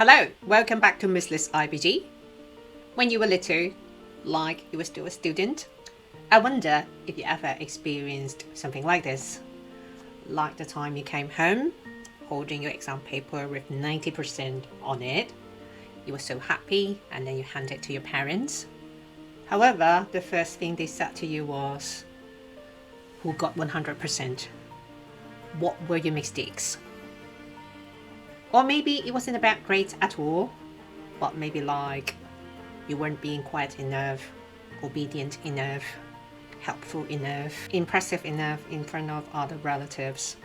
Hello, welcome back to Miss Liz IBG. When you were little, like you were still a student, I wonder if you ever experienced something like this. Like the time you came home, holding your exam paper with 90% on it. You were so happy and then you hand it to your parents. However, the first thing they said to you was, who got 100%? What were your mistakes? Or maybe it wasn't about grades at all, but maybe like you weren't being quiet enough, obedient enough, helpful enough, impressive enough in front of other relatives.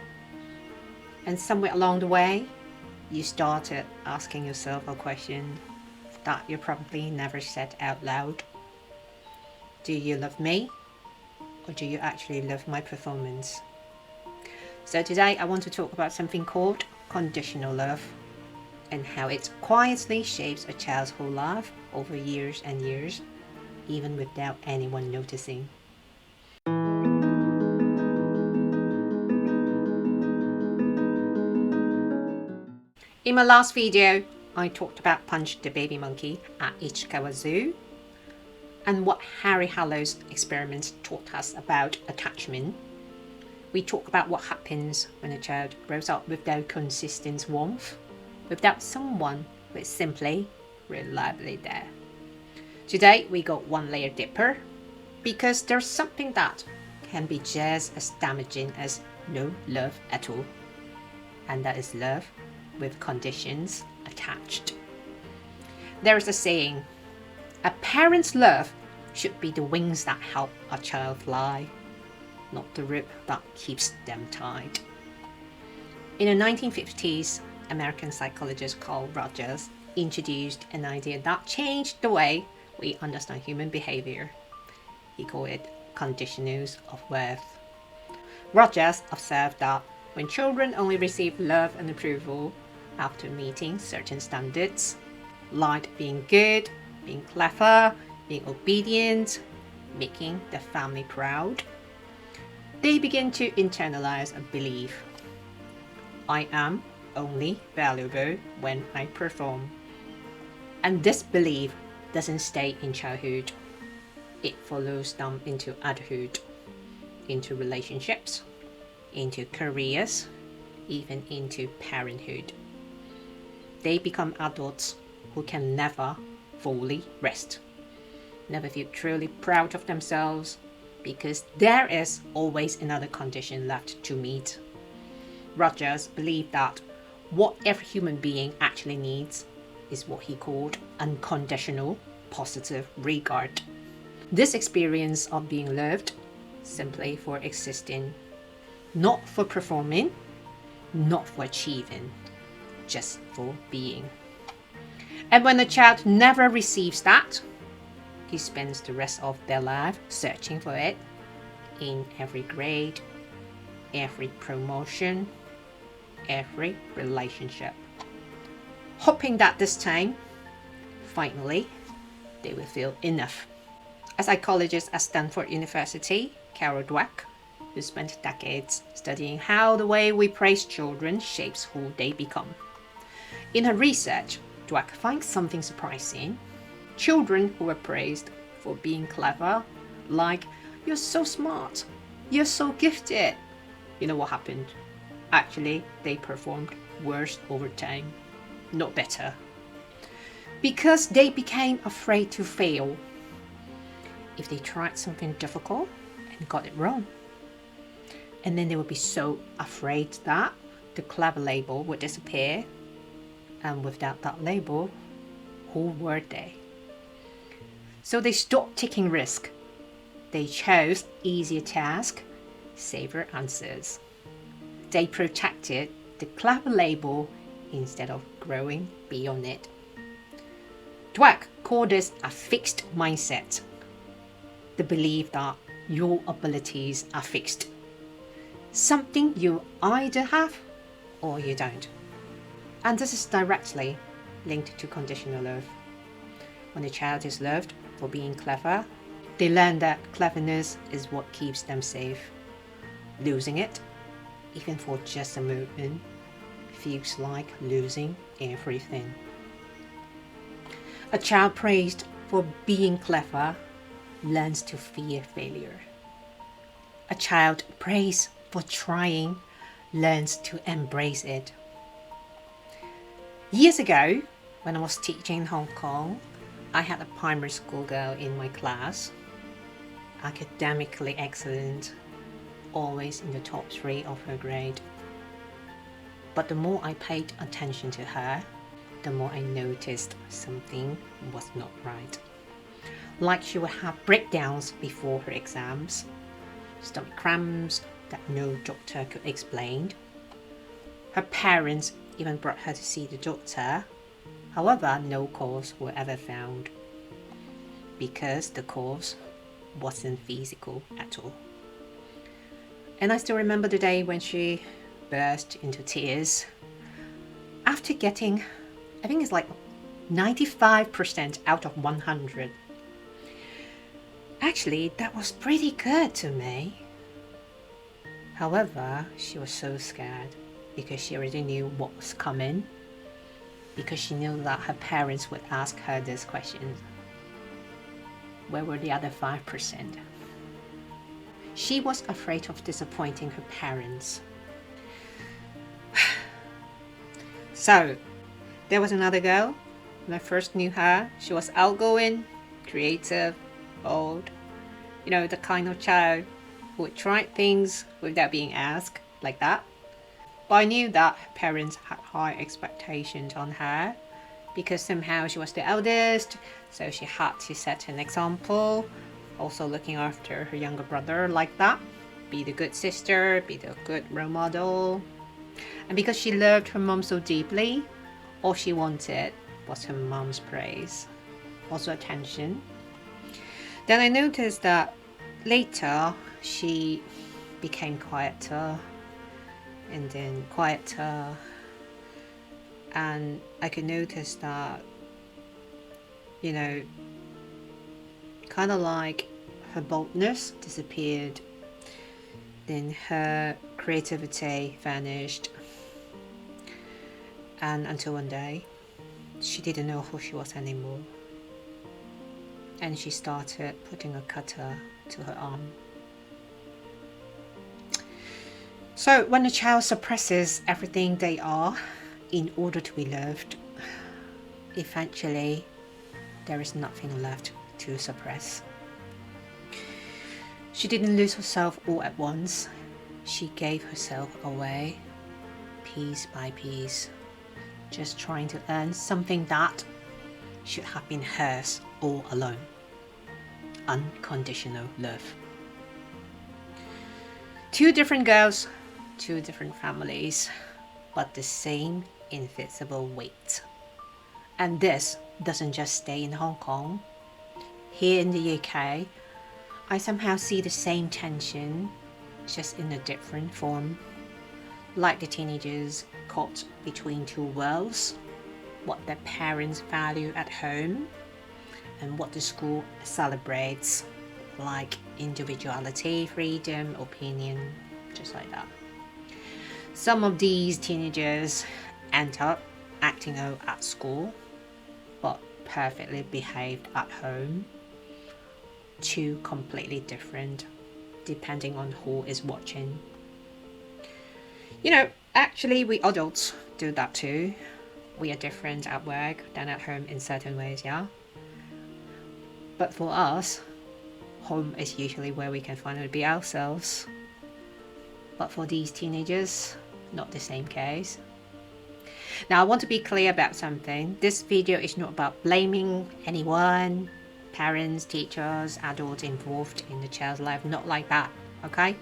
And somewhere along the way, you started asking yourself a question that you probably never said out loud. Do you love me? Or do you actually love my performance? So today I want to talk about something called conditional love and how it quietly shapes a child's whole life over years and years, even without anyone noticing. In my last video, I talked about Punch the Baby Monkey at Ichikawa Zoo and what Harry Hallow's experiments taught us about attachment. We talk about what happens when a child grows up without consistent warmth, without someone who is simply reliably there. Today we go one layer deeper because there's something that can be just as damaging as no love at all, and that is love with conditions attached. There is a saying, a parent's love should be the wings that help a child fly, not the rope that keeps them tied. In the 1950s, American psychologist Carl Rogers introduced an idea that changed the way we understand human behavior. He called it conditionals of worth. Rogers observed that when children only receive love and approval after meeting certain standards, like being good, being clever, being obedient, making the family proud, they begin to internalize a belief. I am only valuable when I perform. And this belief doesn't stay in childhood. It follows them into adulthood, into relationships, into careers, even into parenthood. They become adults who can never fully rest, never feel truly proud of themselves, because there is always another condition left to meet. Rogers believed that what every human being actually needs is what he called unconditional positive regard. This experience of being loved simply for existing, not for performing, not for achieving, just for being. And when a child never receives that, he spends the rest of their life searching for it in every grade, every promotion, every relationship, hoping that this time, finally, they will feel enough. A psychologist at Stanford University, Dweck, who spent decades studying how the way we praise children shapes who they become. In her research, Dweck finds something surprising. Children who were praised for being clever, like, you're so smart, you're so gifted. You know what happened? Actually, they performed worse over time, not better. Because they became afraid to fail. If they tried something difficult and got it wrong, and then they would be so afraid that the clever label would disappear, and without that label, who were they? So they stopped taking risks. They chose easier tasks, safer answers. They protected the clever label instead of growing beyond it. Dweck called this a fixed mindset. The belief that your abilities are fixed. Something you either have or you don't. And this is directly linked to conditional love. When a child is loved for being clever, they learn that cleverness is what keeps them safe. Losing it, even for just a moment, feels like losing everything. A child praised for being clever learns to fear failure. A child praised for trying learns to embrace it. Years ago, when I was teaching in Hong Kong, I had a primary school girl in my class. Academically excellent, always in the top 3 of her grade. But the more I paid attention to her, the more I noticed something was not right. Like she would have breakdowns before her exams, stomach cramps that no doctor could explain. Her parents even brought her to see the doctor. However, no cause were ever found because the cause wasn't physical at all. And I still remember the day when she burst into tears after getting, I think it's like 95% out of 100. Actually, that was pretty good to me. However, she was so scared because she already knew what was coming, because she knew that her parents would ask her this question: where were the other 5%? She was afraid of disappointing her parents. So, there was another girl. When I first knew her, she was outgoing, creative, bold. You know, the kind of child who would try things without being asked, like that. But I knew that her parents had high expectations on her because somehow she was the eldest, so she had to set an example, also looking after her younger brother like that, be the good sister, be the good role model. And because she loved her mom so deeply, all she wanted was her mom's praise, also attention. Then I noticed that later she became quieter, and then quieter, and I could notice that, you know, kind of like her boldness disappeared, then her creativity vanished, and until one day she didn't know who she was anymore, and she started putting a cutter to her arm. So when a child suppresses everything they are in order to be loved, eventually there is nothing left to suppress. She didn't lose herself all at once. She gave herself away, piece by piece, just trying to earn something that should have been hers all alone. Unconditional love. 2 different girls, 2 different families, but the same invisible weight. And this doesn't just stay in Hong Kong. Here in the UK, I somehow see the same tension, just in a different form. Like the teenagers caught between 2 worlds, what their parents value at home and what the school celebrates, like individuality, freedom, opinion, just like that. Some of these teenagers end up acting out at school, but perfectly behaved at home. 2 completely different, depending on who is watching. You know, actually we adults do that too. We are different at work than at home in certain ways, yeah? But for us, home is usually where we can finally be ourselves. But for these teenagers, not the same case. Now I want to be clear about something. This video is not about blaming anyone, parents, teachers, adults involved in the child's life, not like that, okay?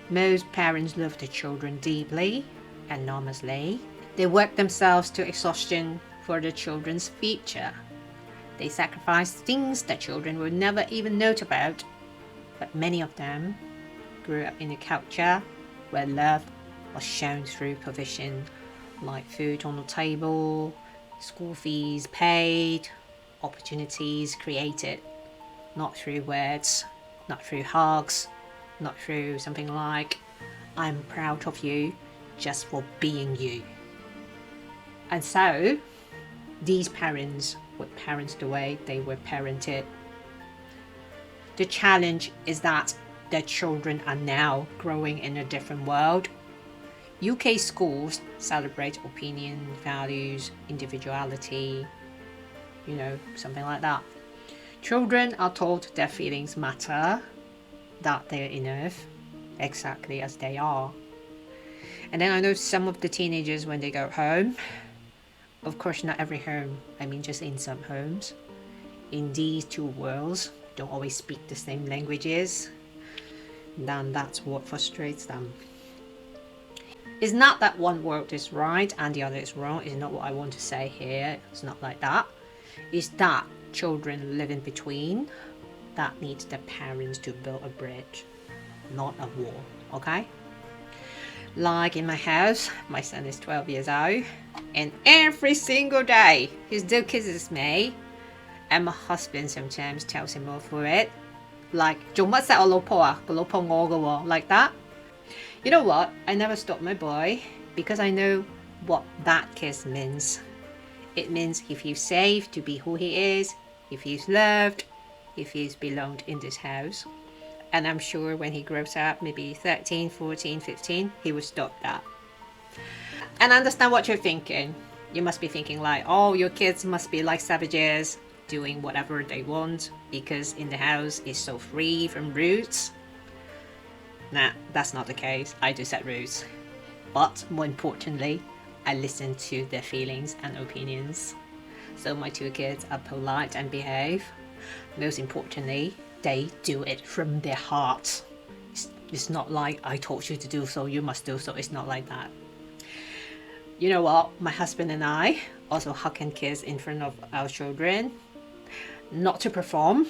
Most parents love their children deeply, enormously. They work themselves to exhaustion for their children's future. They sacrifice things that children will never even know about. But many of them grew up in a culture where love was shown through provision, like food on the table, school fees paid, opportunities created, not through words, not through hugs, not through something like, I'm proud of you just for being you. And so, these parents would parent the way they were parented. The challenge is that their children are now growing in a different world. UK schools celebrate opinion, values, individuality, something like that. Children are told their feelings matter, that they're enough, exactly as they are. And then I know some of the teenagers, when they go home, of course not every home, I mean just in some homes, in these two worlds, don't always speak the same languages, then that's what frustrates them. It's not that one world is right and the other is wrong. It's not what I want to say here. It's not like that. It's that children live in between that needs the parents to build a bridge, not a wall, okay? Like in my house, my son is 12 years old, and every single day he still kisses me, and my husband sometimes tells him off for it. Like, 做乜錫我老婆啊？個老婆我㗎喎, like that. You know what? I never stop my boy because I know what that kiss means. It means he feels safe to be who he is, he feels loved, he feels belonged in this house. And I'm sure when he grows up, maybe 13, 14, 15, he will stop that. And I understand what you're thinking. You must be thinking like, oh, your kids must be like savages, doing whatever they want because in the house is so free from rules. Nah, that's not the case. I do set rules. But more importantly, I listen to their feelings and opinions. So my two kids are polite and behave. Most importantly, they do it from their hearts. It's not like I told you to do so, you must do so. It's not like that. You know what? My husband and I also hug and kiss in front of our children. Not to perform,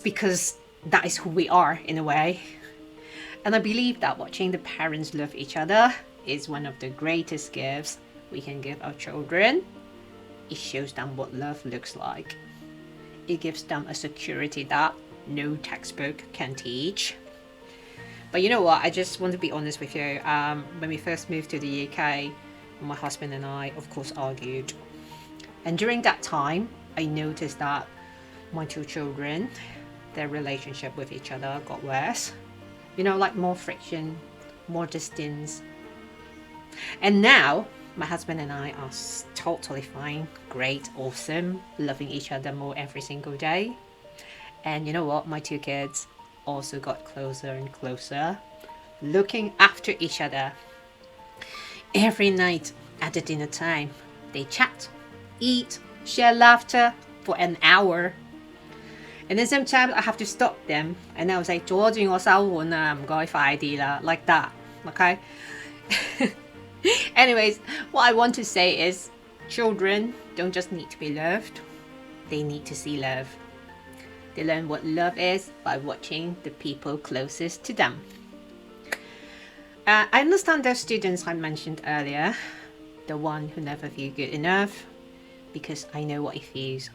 because that is who we are in a way. And I believe that watching the parents love each other is one of the greatest gifts we can give our children. It shows them what love looks like. It gives them a security that no textbook can teach. But you know what? I just want to be honest with you. When we first moved to the UK, my husband and I, of course, argued. And during that time, I noticed that my two children, their relationship with each other got worse. Like more friction, more distance. And now, my husband and I are totally fine, great, awesome, loving each other more every single day. And you know what? My two kids also got closer and closer, looking after each other. Every night at the dinner time, they chat, eat, share laughter for an hour. And then sometimes I have to stop them and I was like, 阻住我收碗啊，唔該快啲啦, like that, okay? Anyways, what I want to say is children don't just need to be loved, they need to see love. They learn what love is by watching the people closest to them. I understand those students I mentioned earlier, the one who never feel good enough, because I know what it feels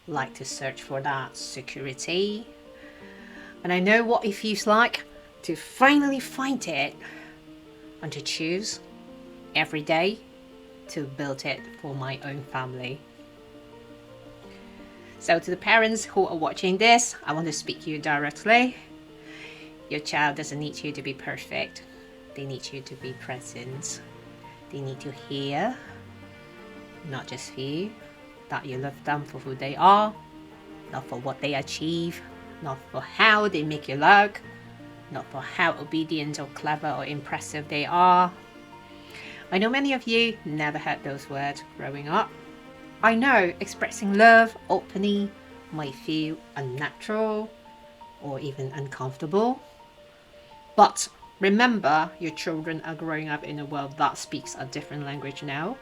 like to search for that security. And I know what it feels like to finally find it and to choose every day to build it for my own family. So to the parents who are watching this, I want to speak to you directly. Your child doesn't need you to be perfect. They need you to be present. They need to hear, not just feel, that you love them for who they are, not for what they achieve, not for how they make you look, not for how obedient or clever or impressive they are. I know many of you never heard those words growing up. I know expressing love openly might feel unnatural or even uncomfortable. But remember, your children are growing up in a world that speaks a different language now.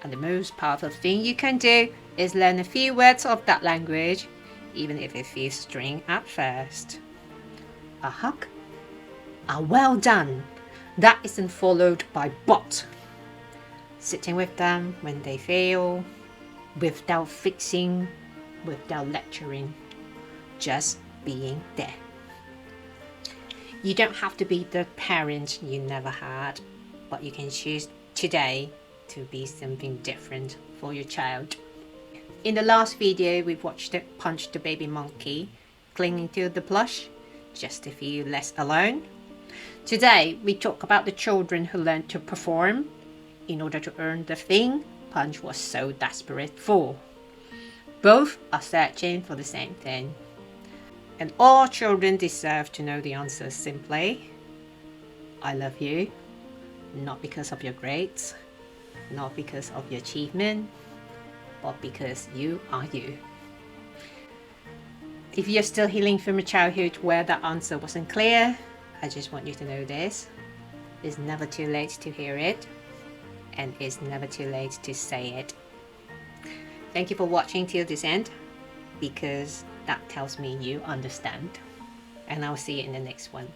And the most powerful thing you can do is learn a few words of that language, even if it feels strange at first. A hug, a well done, that isn't followed by but. Sitting with them when they fail, without fixing, without lecturing, just being there. You don't have to be the parent you never had, but you can choose today to be something different for your child. In the last video, we watched it punch the baby monkey, clinging to the plush, just to feel less alone. Today, we talk about the children who learn to perform in order to earn the thing Punch was so desperate for. Both are searching for the same thing. And all children deserve to know the answer simply. I love you, not because of your grades, not because of your achievement, but because you are you. If you're still healing from a childhood where that answer wasn't clear, I just want you to know this. It's never too late to hear it, and it's never too late to say it. Thank you for watching till this end, because that tells me you understand. And I'll see you in the next one.